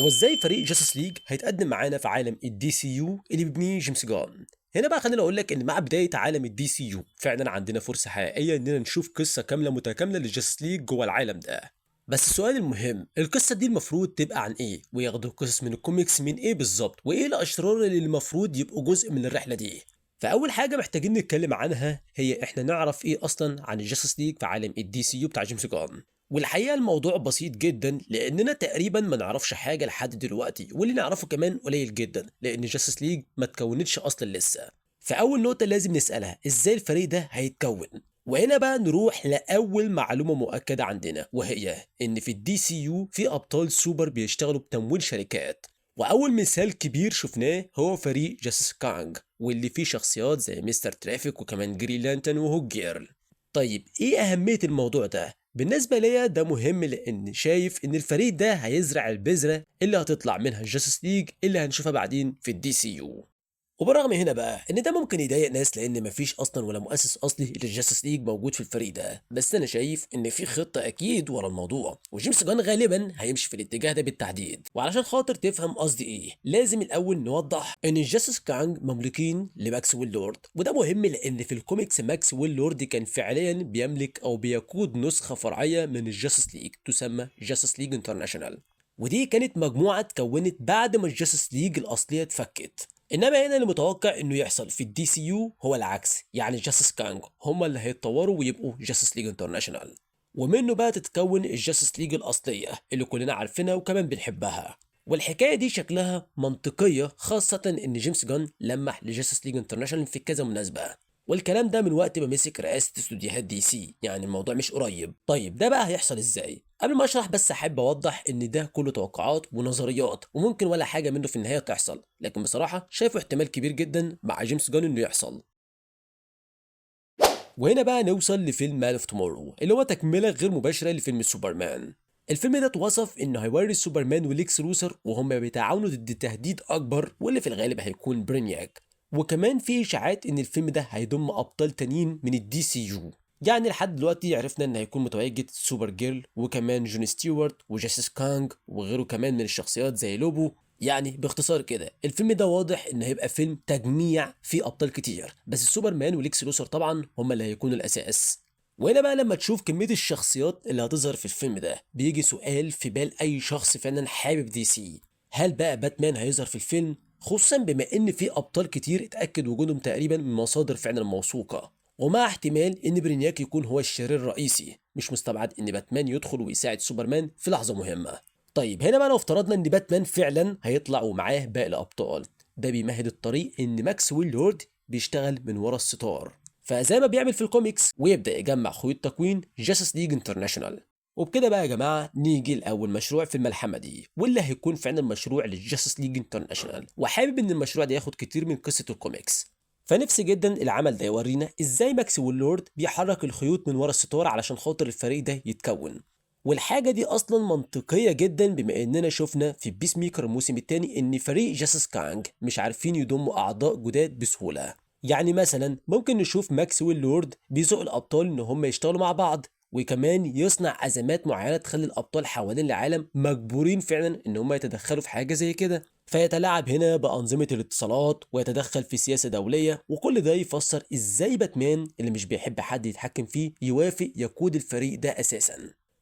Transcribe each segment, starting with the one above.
هو ازاي فريق جاستس ليج هيتقدم معانا في عالم الدي سي يو اللي بيبنيه جيمس جان؟ هنا بقى خليني اقول لك ان مع بدايه عالم الدي سي يو فعلا عندنا فرصه حقيقيه اننا نشوف قصه كامله متكامله للجاستس ليج جوه العالم ده. بس السؤال المهم، القصه دي المفروض تبقى عن ايه؟ وياخدوا قصص من الكوميكس من ايه بالظبط؟ وايه الاشرار اللي المفروض يبقوا جزء من الرحله دي؟ فاول حاجه محتاجين نتكلم عنها هي احنا نعرف ايه اصلا عن الجاستس ليج في عالم الدي سي يو بتاع جيمس جان. والحقيقة الموضوع بسيط جدا لأننا تقريبا ما نعرفش حاجة لحد دلوقتي، واللي نعرفه كمان قليل جدا لأن جاستس ليج ما تكونتش أصلا لسه. فأول نقطة لازم نسألها إزاي الفريق ده هيتكون؟ وهنا بقى نروح لأول معلومة مؤكدة عندنا، وهي إن في الدي سي يو في أبطال سوبر بيشتغلوا بتمويل شركات. وأول مثال كبير شفناه هو فريق جاستس كانج، واللي فيه شخصيات زي مستر ترافيك وكمان جري لانتن وهوك جيرل. طيب ايه اهمية الموضوع ده؟ بالنسبة ليا ده مهم لان شايف ان الفريق ده هيزرع البذرة اللي هتطلع منها الجاستس ليج اللي هنشوفها بعدين في الدي سي يو. وبرغم هنا بقى ان ده ممكن يضايق ناس لان مفيش اصلا ولا مؤسس اصلي للجاستس ليج موجود في الفريق ده، بس انا شايف ان في خطه اكيد ورا الموضوع، وجيمس جان غالبا هيمشي في الاتجاه ده بالتحديد. وعلشان خاطر تفهم قصدي ايه لازم الاول نوضح ان الجاستس كانج مملوكين لماكسويل لورد، وده مهم لان في الكوميكس ماكسويل لورد كان فعليا بيملك او بيقود نسخه فرعيه من الجاستس ليج تسمى جاستس ليج انترناشونال. ودي كانت مجموعة اتكونت بعد ما الجاستس ليج الأصلية اتفكت. انما هنا المتوقع انه يحصل في الدي سي يو هو العكس، يعني جاستس كانج هم اللي هيتطوروا ويبقوا جاستس ليج انترناشونال، ومنه بقى تتكون الجاستس ليج الاصليه اللي كلنا عارفينها وكمان بنحبها. والحكايه دي شكلها منطقيه خاصه ان جيمس جان لمح لجاستس ليج انترناشونال في كذا مناسبه، والكلام ده من وقت ما مسك رئاسة استوديوهات دي سي، يعني الموضوع مش قريب. طيب ده بقى هيحصل ازاي؟ قبل ما اشرح بس احب اوضح ان ده كله توقعات ونظريات وممكن ولا حاجة منه في النهاية تحصل، لكن بصراحة شايفه احتمال كبير جدا مع جيمس جان انه يحصل. وهنا بقى نوصل لفيلم مان اوف تومورو اللي هو تكملة غير مباشرة لفيلم سوبرمان. الفيلم ده اتوصف انه هيوري سوبرمان وليكس لوثر وهما بيتعاونوا ضد تهديد اكبر واللي في الغالب هيكون برينياك. وكمان في اشاعات ان الفيلم ده هيضم ابطال تانيين من الدي سي يو، يعني لحد دلوقتي عرفنا ان هيكون متواجد سوبر جيرل وكمان جون ستيوارت وجاسيس كانج وغيره كمان من الشخصيات زي لوبو. يعني باختصار كده الفيلم ده واضح ان هيبقى فيلم تجميع فيه ابطال كتير، بس سوبرمان وليكس لوثر طبعا هم اللي هيكونوا الاساس. وهنا بقى لما تشوف كمية الشخصيات اللي هتظهر في الفيلم ده بيجي سؤال في بال اي شخص فعلا حابب دي سي، هل بقى باتمان هيظهر في الفيلم؟ خصوصا بما ان في ابطال كتير اتاكد وجودهم تقريبا من مصادر فعلا موثوقه، ومع احتمال ان برينياك يكون هو الشرير الرئيسي، مش مستبعد ان باتمان يدخل ويساعد سوبرمان في لحظه مهمه. طيب هنا بقى لو افترضنا ان باتمان فعلا هيطلع ومعاه باقي الابطال، ده بيمهد الطريق ان ماكسويل لورد بيشتغل من ورا الستار، فزي ما بيعمل في الكوميكس ويبدا يجمع خيوط تكوين جاستس ليج انترناشونال. وبكده بقى يا جماعه نيجي لاول مشروع في الملحمه دي، واللي هيكون فعلا مشروع للجاستس ليج انترناشونال، وحابب ان المشروع ده ياخد كتير من قصه الكوميكس. فنفسي جدا العمل ده يورينا ازاي ماكسويل لورد بيحرك الخيوط من ورا الستار علشان خاطر الفريق ده يتكون. والحاجة دي أصلا منطقية جدا بما إننا شفنا في بيس ميكر الموسم الثاني إن فريق جاسس كانج مش عارفين يضموا أعضاء جداد بسهولة. يعني مثلا ممكن نشوف ماكسويل لورد بيزق الأبطال إن هم يشتغلوا مع بعض، وكمان يصنع أزمات معينة تخلي الأبطال حوالين العالم مجبورين فعلا إن هم يتدخلوا في حاجة زي كده، فيتلاعب هنا بأنظمة الاتصالات ويتدخل في سياسة دولية، وكل ده يفسر إزاي باتمان اللي مش بيحب حد يتحكم فيه يوافق يقود الفريق ده أساسا.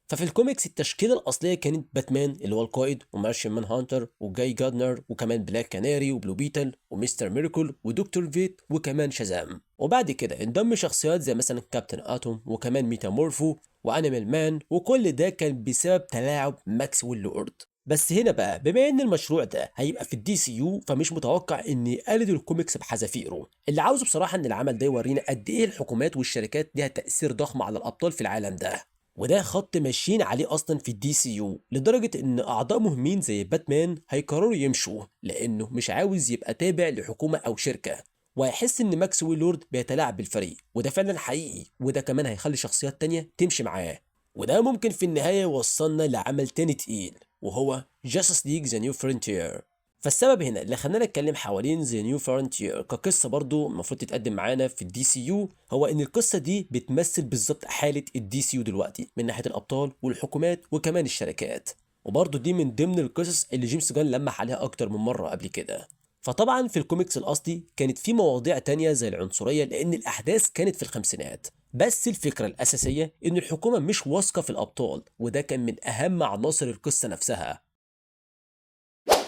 ففي الكوميكس التشكيلة الأصلية كانت باتمان اللي هو القائد ومارشن مان هانتر وجاي جادنر وكمان بلاك كاناري وبلو بيتل ومستر ميركل ودكتور فيت وكمان شازام، وبعد كده انضم شخصيات زي مثلا كابتن اتوم وكمان ميتامورفو وانيمال مان، وكل ده كان بسبب تلاعب ماكسويل لورد. بس هنا بقى بما ان المشروع ده هيبقى في الدي سي يو فمش متوقع ان يقلد الكوميكس بحذافيره، اللي عاوزه بصراحه ان العمل ده يورينا قد ايه الحكومات والشركات ليها تاثير ضخم على الابطال في العالم ده. وده خط ماشيين عليه اصلا في الدي سي يو لدرجه ان اعضاء مهمين زي باتمان هيقرروا يمشوا لانه مش عاوز يبقى تابع لحكومه او شركه، وهيحس ان ماكسويل لورد بيتلاعب بالفريق، وده فعلا حقيقي، وده كمان هيخلي شخصيات تانية تمشي معاه. وده ممكن في النهايه يوصلنا لعمل تاني تقيل وهو جاستس ليج ذا نيو فرونتير. فالسبب هنا اللي خلانا نتكلم حوالين ذا نيو فرونتير كقصه برضو المفروض تتقدم معانا في الدي سي يو، هو ان القصه دي بتمثل بالظبط حاله الدي سي يو دلوقتي من ناحيه الابطال والحكومات وكمان الشركات. وبرضه دي من ضمن القصص اللي جيمس جان لمح عليها اكتر من مره قبل كده. فطبعا في الكوميكس الاصلي كانت في مواضيع تانية زي العنصريه لان الاحداث كانت في الخمسينات، بس الفكره الاساسيه ان الحكومه مش واثقه في الابطال، وده كان من اهم عناصر القصه نفسها.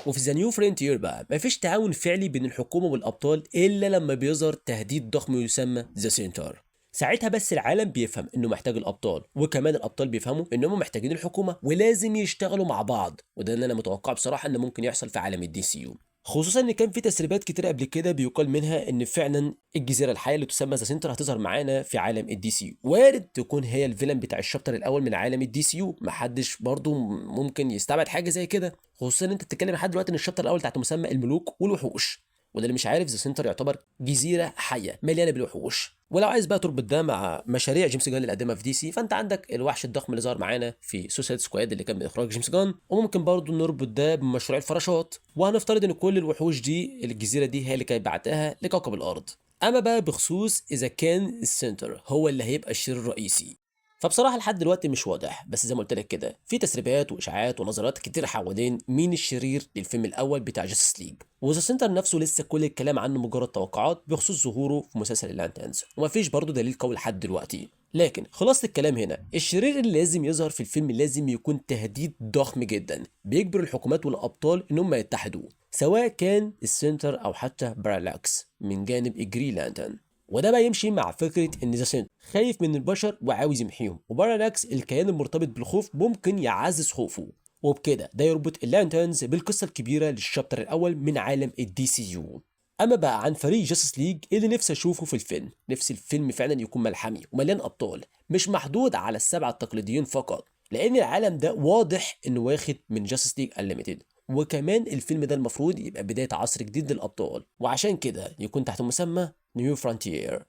وفي ذا نيو فرونتير بقى مفيش تعاون فعلي بين الحكومه والابطال الا لما بيظهر تهديد ضخم يسمى ذا سنتر. ساعتها بس العالم بيفهم انه محتاج الابطال، وكمان الابطال بيفهموا انهم محتاجين الحكومه ولازم يشتغلوا مع بعض، وده اللي انا متوقع بصراحه ان ممكن يحصل في عالم الدي سي يو. خصوصا ان كان في تسريبات كتير قبل كده بيقال منها ان فعلا الجزيره الحيه اللي تسمى ذا سنتر هتظهر معانا في عالم الدي سي يو، وارد تكون هي الفيلن بتاع الشابتر الاول من عالم الدي سي يو. محدش برضه ممكن يستبعد حاجه زي كده، خصوصا ان انت بتتكلم لحد دلوقتي ان الشابتر الاول تحت مسمى الملوك والوحوش، وده اللي مش عارف ذا سنتر يعتبر جزيره حيه مليانه بالوحوش. ولو عايز بقى تربط ده مع مشاريع جيمس جان اللي قدمها في دي سي، فانت عندك الوحش الضخم اللي ظهر معانا في سوسايد سكواد اللي كان من اخراج جيمس جان، وممكن برضه نربط ده بمشروع الفراشات، وهنفترض ان كل الوحوش دي الجزيره دي هي اللي كانت بعتها لكوكب الارض. اما بقى بخصوص اذا كان السنتر هو اللي هيبقى الشرير الرئيسي، فبصراحه لحد دلوقتي مش واضح، بس زي ما قلت لك كده في تسريبات واشاعات ونظريات كتير حوالين مين الشرير للفيلم الاول بتاع جاستس ليج، وذا سنتر نفسه لسه كل الكلام عنه مجرد توقعات بخصوص ظهوره في مسلسل اللانترنز، ومفيش برضه دليل قوي لحد دلوقتي. لكن خلاصه الكلام هنا، الشرير اللي لازم يظهر في الفيلم لازم يكون تهديد ضخم جدا بيجبر الحكومات والابطال ان هم يتحدوا، سواء كان السنتر او حتى بارالاكس من جانب الجري لانترن. وده بقى يمشي مع فكره ان ذا سنتر خايف من البشر وعاوز يمحيهم، وبارالاكس الكيان المرتبط بالخوف ممكن يعزز خوفه، وبكده ده يربط اللانترنز بالقصه الكبيره للشابتر الاول من عالم الدي سي يو. اما بقى عن فريق جاستس ليج اللي نفسي اشوفه في الفيلم، نفسي الفيلم فعلا يكون ملحمي ومليان ابطال، مش محدود على السبعه التقليديين فقط، لان العالم ده واضح انه واخد من جاستس ليج انليميتد، وكمان الفيلم ده المفروض يبقى بدايه عصر جديد للابطال، وعشان كده يكون تحت مسمى نيو فرونتير.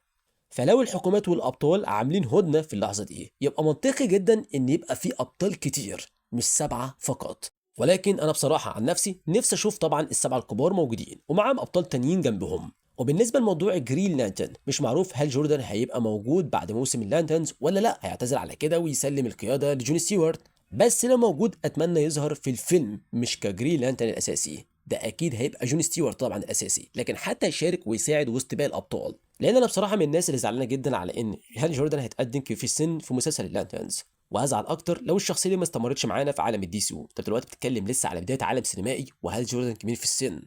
فلو الحكومات والابطال عاملين هدنه في اللحظه دي، يبقى منطقي جدا ان يبقى في ابطال كتير مش سبعه فقط. ولكن انا بصراحه عن نفسي اشوف طبعا السبعه الكبار موجودين ومعاهم ابطال تانيين جنبهم. وبالنسبه لموضوع جرين لانترن، مش معروف هل جوردن هيبقى موجود بعد موسم اللانترنز ولا لا هيعتزل على كده ويسلم القياده لجون ستيوارت، بس لو موجود اتمنى يظهر في الفيلم مش كجرين لانترن الاساسي، ده اكيد هيبقى جون ستيوارت طبعا الاساسي، لكن حتى يشارك ويساعد وسط باقي الابطال، لان انا بصراحه من الناس اللي زعلانه جدا على ان هل جوردن هيتقدم في السن في مسلسل اللانترنز، وهزعل اكتر لو الشخصيه دي ما استمرتش معانا في عالم الدي سي يو. انت دلوقتي بتتكلم لسه على بدايه عالم سينمائي، وهل جوردن كبير في السن؟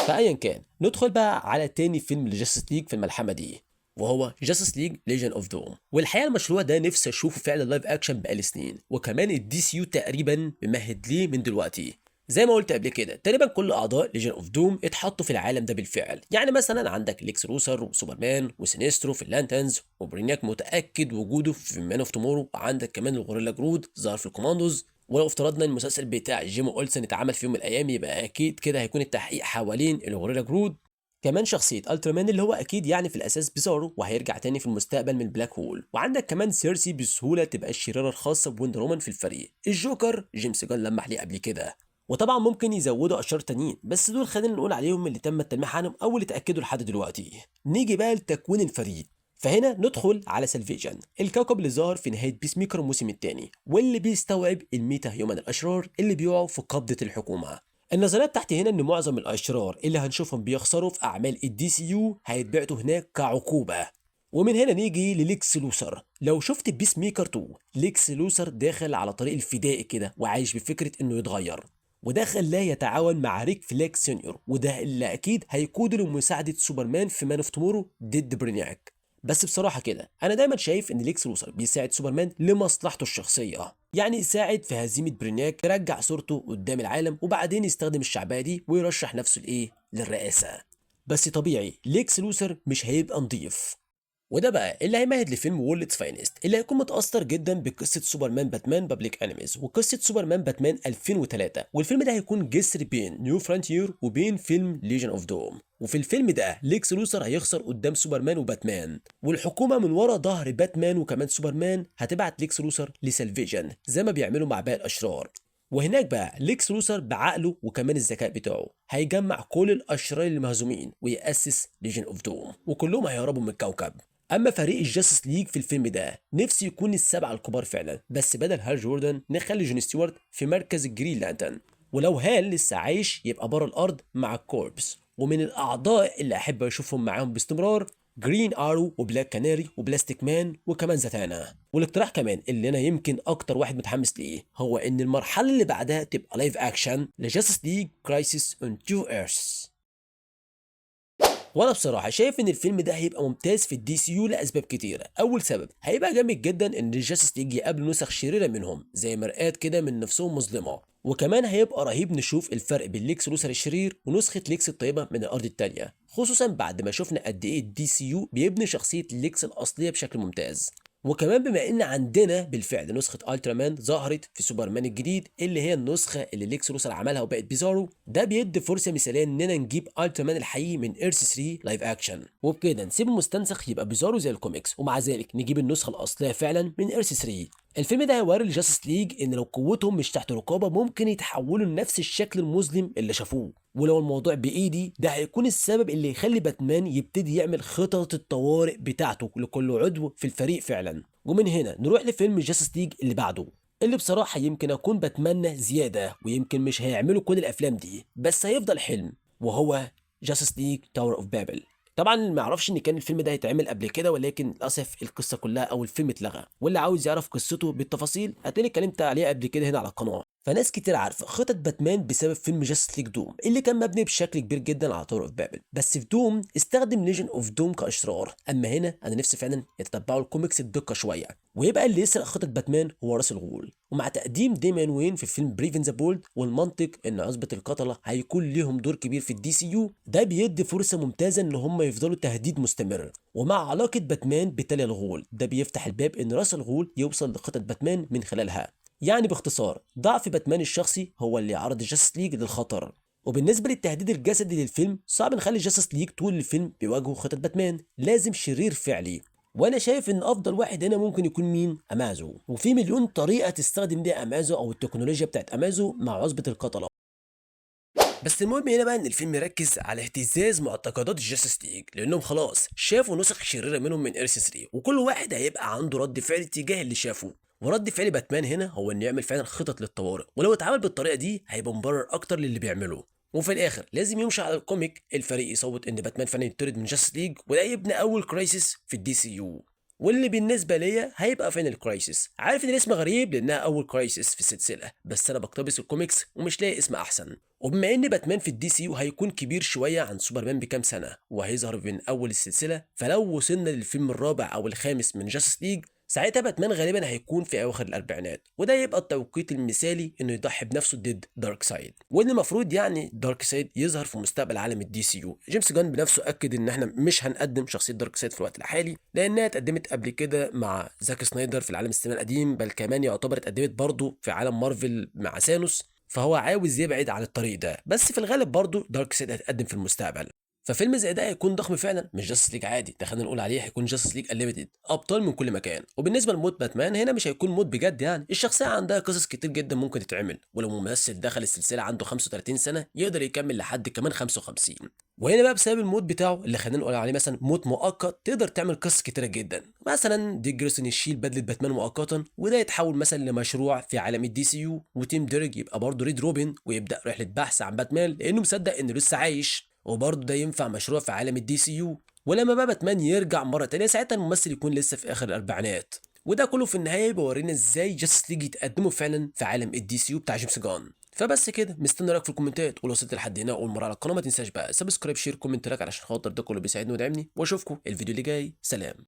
فايا كان ندخل بقى على تاني فيلم لجاستس ليج في الملحمه دي، وهو جاستس ليج ليجن اوف دوم. والحقيقه المشروع ده نفسي اشوفه فعلا لايف اكشن بقالي سنين، وكمان الدي سي يو تقريبا ممهد ليه من دلوقتي. زي ما قلت قبل كده تقريبا كل اعضاء ليجن اوف دوم اتحطوا في العالم ده بالفعل، يعني مثلا عندك ليكس روسر وسوبرمان وسينسترو في اللانتنز، وبرينياك متاكد وجوده في مان اوف تومورو، وعندك كمان الغوريلا جرود ظهر في الكوماندوز. ولو افترضنا ان المسلسل بتاع جيمو اولسن اتعمل في يوم من الايام، يبقى اكيد كده هيكون التحقيق حوالين الغوريلا جرود. كمان شخصية الترامان اللي هو اكيد يعني في الاساس بيزارو وهيرجع تاني في المستقبل من البلاك هول، وعندك كمان سيرسي بسهولة تبقى الشريرة الخاصة بوندر وومن في الفريق. الجوكر جيمس جان لمح ليه قبل كده، وطبعا ممكن يزودوا اشرار تانيين، بس دول خلينا نقول عليهم اللي تم التلميح عنهم او اللي اتاكدوا لحد دلوقتي. نيجي بقى لتكوين الفريق، فهنا ندخل على سلفيجن، الكوكب اللي ظهر في نهاية بيس ميكر الموسم الثاني، واللي بيستوعب الميتا هيومن الاشرار اللي بيقعوا في قبضة الحكومة. النظريه بتاعتي هنا ان معظم الاشرار اللي هنشوفهم بيخسروا في اعمال الدي سي يو هيتبعتوا هناك كعقوبه. ومن هنا نيجي لليكس لوثر. لو شفت بيس ميكر 2، ليكس لوثر داخل على طريق الفدائي كده وعايش بفكره انه يتغير، وده خلاه يتعاون مع ريك فلاك سينيور، وده اللي اكيد هيقوده لمساعده سوبرمان في مان اوف تومورو ضد برينياك. بس بصراحة كده أنا دايما شايف إن ليكس لوثر بيساعد سوبرمان لمصلحته الشخصية، يعني يساعد في هزيمة برينياك، يرجع صورته قدام العالم، وبعدين يستخدم الشعبية دي ويرشح نفسه لإيه؟ للرئاسة. بس طبيعي ليكس لوثر مش هيبقى نضيف، وده بقى اللي هيمهد لفيلم وورلدز فاينست اللي هيكون متأثر جدا بقصة سوبرمان باتمان بابليك انيميز وقصة سوبرمان باتمان 2003. والفيلم ده هيكون جسر بين نيو فرونتير وبين فيلم ليجن اوف دوم. وفي الفيلم ده ليكس لوثر هيخسر قدام سوبرمان وباتمان، والحكومة من ورا ظهر باتمان وكمان سوبرمان هتبعت ليكس لوثر لسلفيجن زي ما بيعملوا مع باقي الأشرار. وهناك بقى ليكس لوثر بعقله وكمان الذكاء بتاعه هيجمع كل الأشرار المهزومين ويأسس ليجن اوف دوم، وكلهم هيهربوا من الكوكب. اما فريق الجاستس ليج في الفيلم ده نفسي يكون السبعه الكبار فعلا، بس بدل هال جوردن نخلي جون ستيوارت في مركز الجرين لانترن، ولو هال لسه عايش يبقى بره الارض مع الكوربس. ومن الاعضاء اللي احب اشوفهم معاهم باستمرار جرين ارو وبلاك كاناري وبلاستيك مان وكمان زاتانا. والاقتراح كمان اللي انا يمكن اكتر واحد متحمس ليه هو ان المرحله اللي بعدها تبقى لايف اكشن لجاستس ليج كرايسيس اون تو ايرث. وانا بصراحه شايف ان الفيلم ده هيبقى ممتاز في الدي سي يو لاسباب كتيره. اول سبب هيبقى جامد جدا ان الجاستس ليج يقابلوا نسخ شريره منهم زي مرآة كده من نفسهم مظلمه، وكمان هيبقى رهيب نشوف الفرق بين ليكس لوثر الشرير ونسخه ليكس الطيبه من الارض التانيه، خصوصا بعد ما شفنا قد ايه الدي سي يو بيبني شخصيه ليكس الاصليه بشكل ممتاز. وكمان بما ان عندنا بالفعل نسخه الترا مان ظهرت في سوبرمان الجديد اللي هي النسخه اللي ليكس لوثر عملها وبقت بيزارو، ده بيدي فرصه مثاليه اننا نجيب الترا مان الحقيقي من ايرث 3 لايف اكشن، وبكده نسيب المستنسخ يبقى بيزارو زي الكوميكس، ومع ذلك نجيب النسخه الاصليه فعلا من ايرث 3. الفيلم ده هيوري الجاستس ليج ان لو قوتهم مش تحت رقابه ممكن يتحولوا لنفس الشكل المظلم اللي شافوه، ولو الموضوع بايدي ده هيكون السبب اللي يخلي باتمان يبتدي يعمل خطط الطوارئ بتاعته لكل عضو في الفريق فعلا. ومن هنا نروح لفيلم جاستس ليج اللي بعده، اللي بصراحه يمكن اكون بتمنى زياده، ويمكن مش هيعملوا كل الافلام دي بس هيفضل حلم، وهو جاستس ليج تاور اوف بابل. طبعا ما اعرفش ان كان الفيلم ده هيتعمل قبل كده، ولكن للاسف القصه كلها او الفيلم اتلغى، واللي عاوز يعرف قصته بالتفاصيل هتلاقيني اتكلمت عليه قبل كده هنا على القناه. فناس كتير عارفه خطط باتمان بسبب فيلم جاستس ليج دوم اللي كان مبني بشكل كبير جدا على تاور اوف بابل، بس في دوم استخدم ليجن اوف دوم كاشرار، اما هنا انا نفسي فعلا يتتبعوا الكوميكس بدقه شويه، ويبقى اللي يسرق خطط باتمان هو راس الغول. ومع تقديم ديميان وين في فيلم بريفن ذا بولد والمنطق ان عصبه القتله هيكون ليهم دور كبير في الدي سي يو، ده بيدي فرصه ممتازه ان هم يفضلوا تهديد مستمر. ومع علاقه باتمان بتالي الغول ده بيفتح الباب ان راس الغول يوصل لخطط باتمان من خلالها. يعني باختصار ضعف باتمان الشخصي هو اللي عرض الجاستس ليج للخطر. وبالنسبه للتهديد الجسدي للفيلم صعب نخلي الجاستس ليج طول الفيلم بيواجهوا خطط باتمان، لازم شرير فعلي. وانا شايف ان افضل واحد هنا ممكن يكون مين؟ امازو، وفي مليون طريقه تستخدم بيها امازو او التكنولوجيا بتاعت امازو مع عصبه القتله. بس المهم هنا بقى ان الفيلم يركز على اهتزاز معتقدات الجاستس ليج، لانهم خلاص شافوا نسخ شريره منهم من ايرث 3، وكل واحد هيبقى عنده رد فعل تجاه اللي شافه. ورد فعل باتمان هنا هو انه يعمل فعلا خطط للطوارئ، ولو اتعمل بالطريقه دي هيبقى مبرر اكتر للي بيعمله. وفي الاخر لازم يمشي على الكوميك الفريق يصوت ان باتمان فعلا يطرد من جاستس ليج، وده يبني اول كرايسيس في الدي سي يو، واللي بالنسبه ليا هيبقى فاينل كرايسيس. عارف ان الاسم غريب لانها اول كرايسيس في السلسله، بس انا بقتبس الكوميكس ومش لاقي اسم احسن. وبما ان باتمان في الدي سي يو هيكون كبير شويه عن سوبرمان بكام سنه وهيظهر من اول السلسله، فلو وصلنا للفيلم الرابع او الخامس من جاستس ليج ساعتها باتمان غالبا هيكون في اواخر الاربعينات، وده يبقى التوقيت المثالي انه يضحي بنفسه ضد دارك سايد، وان المفروض يعني دارك سايد يظهر في مستقبل عالم الدي سي يو. جيمس جان بنفسه اكد ان احنا مش هنقدم شخصيه دارك سايد في الوقت الحالي لانها اتقدمت قبل كده مع زاك سنايدر في العالم السينمائي القديم، بل كمان يعتبر اتقدمت برضه في عالم مارفل مع ثانوس، فهو عاوز يبعد عن الطريق ده. بس في الغالب برضه دارك سايد هتقدم في المستقبل، ففيلم زي ده هيكون ضخم فعلا، مش جاستس ليج عادي، ده خلينا نقول عليه هيكون جاستس ليج انليمتد، ابطال من كل مكان. وبالنسبه لموت باتمان هنا مش هيكون موت بجد، يعني الشخصيه عندها قصص كتير جدا ممكن تتعمل، ولو ممثل دخل السلسله عنده 35 سنه يقدر يكمل لحد كمان 55. وهنا بقى بسبب الموت بتاعه اللي خلينا نقول عليه مثلا موت مؤقت تقدر تعمل قصص كتيره جدا، مثلا ديك جريسون يشيل بدله باتمان مؤقتا وده يتحول مثلا لمشروع في عالم الدي سي يو، وتيم ديرج يبقى برضه ريد روبن ويبدا رحله بحث عن باتمان لانه مصدق انه لسه عايش، وبرضه ده ينفع مشروع في عالم الدي سي يو. ولما بقى باتمان يرجع مره تانية ساعتها الممثل يكون لسه في اخر الاربعينات، وده كله في النهايه بيورينا ازاي جاستس ليج يتقدموا فعلا في عالم الدي سي يو بتاع جيمس جان. فبس كده، مستني رايك في الكومنتات، ولو وصلت لحد هنا اول مره على القناه ما تنساش بقى سبسكرايب شير كومنت راك علشان خاطر ده كله بيساعدني ويدعمني، واشوفكم الفيديو اللي جاي. سلام.